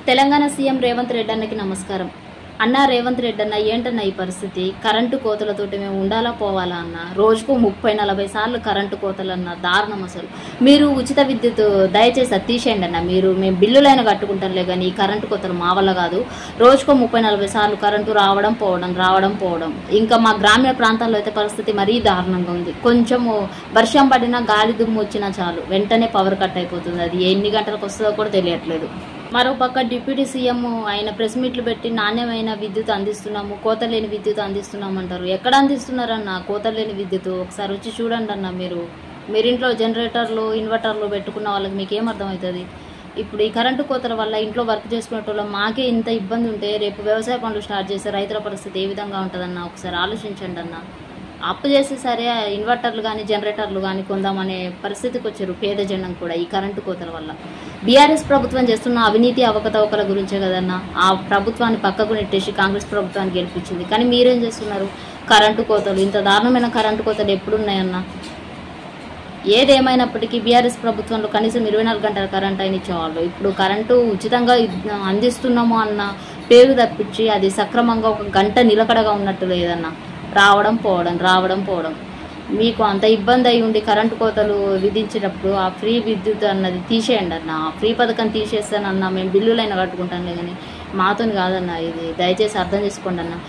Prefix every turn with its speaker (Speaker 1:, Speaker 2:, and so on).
Speaker 1: Telangana CM Revanth Reddy అన్నకి నమస్కారం. అన్న రేవంత్ రెడ్డి అన్న, ఏంటన్న ఈ పరిస్థితి? కరెంటు కోతలతోటి మేము ఉండాలా పోవాలా అన్న? రోజుకు 30-40 సార్లు కరెంటు కోతలన్న, దారుణం అసలు. మీరు ఉచిత విద్యుత్ దయచేసి అది తీసేయండి అన్న. మేము బిల్లులైనా కట్టుకుంటాంలే కానీ ఈ కరెంటు కోతలు మా వల్ల కాదు. రోజుకు 30-40 సార్లు కరెంటు రావడం పోవడం. ఇంకా మా గ్రామీణ ప్రాంతాల్లో అయితే పరిస్థితి మరీ దారుణంగా ఉంది. కొంచెము వర్షం పడినా, గాలి దుమ్ము వచ్చినా చాలు వెంటనే పవర్ కట్ అయిపోతుంది. అది ఎన్ని గంటలకు వస్తుందో కూడా తెలియట్లేదు. మరోపక్క డిప్యూటీ సీఎం ఆయన ప్రెస్ మీట్లు పెట్టి నాణ్యమైన విద్యుత్ అందిస్తున్నాము, కోత లేని విద్యుత్ అందిస్తున్నాము అంటారు. ఎక్కడ అందిస్తున్నారన్న కోత లేని విద్యుత్? ఒకసారి వచ్చి చూడండి అన్న. మీరింట్లో జనరేటర్లు, ఇన్వర్టర్లు పెట్టుకున్న వాళ్ళకి మీకు ఏమర్థమవుతుంది? ఇప్పుడు ఈ కరెంటు కోతల వల్ల ఇంట్లో వర్క్ చేసుకునేటోళ్ళ మాకే ఇంత ఇబ్బంది ఉంటే రేపు వ్యవసాయ పనులు స్టార్ట్ చేస్తే రైతుల పరిస్థితి ఏ విధంగా ఉంటుందన్న? ఒకసారి ఆలోచించండి అన్న. అప్పు చేసి సరే ఇన్వర్టర్లు కానీ జనరేటర్లు కానీ కొందామనే పరిస్థితికి వచ్చారు పేద జనం కూడా ఈ కరెంటు కోతల వల్ల. బీఆర్ఎస్ ప్రభుత్వం చేస్తున్న అవినీతి అవకతవకల గురించే కదన్న ఆ ప్రభుత్వాన్ని పక్కకు నెట్టేసి కాంగ్రెస్ ప్రభుత్వాన్ని గెలిపించింది. కానీ మీరేం చేస్తున్నారు? కరెంటు కోతలు, ఇంత దారుణమైన కరెంటు కోతలు ఎప్పుడున్నాయన్న? ఏదేమైనప్పటికీ బీఆర్ఎస్ ప్రభుత్వంలో కనీసం 24 గంటల కరెంట్ అయిన ఇచ్చేవాళ్ళు. ఇప్పుడు కరెంటు ఉచితంగా అందిస్తున్నాము అన్న పేరు తప్పించి అది సక్రమంగా ఒక గంట నిలకడగా ఉన్నట్టు లేదన్న. రావడం పోవడం. మీకు అంత ఇబ్బంది అయి ఉండి కరెంటు కోతలు విధించేటప్పుడు ఆ ఫ్రీ విద్యుత్ అన్నది తీసేయండి అన్న. ఆ ఫ్రీ పథకం తీసేస్తానన్నా మేము బిల్లులైనా కట్టుకుంటాంలే కానీ మాతో కాదన్న. ఇది దయచేసి అర్థం చేసుకోండి అన్న.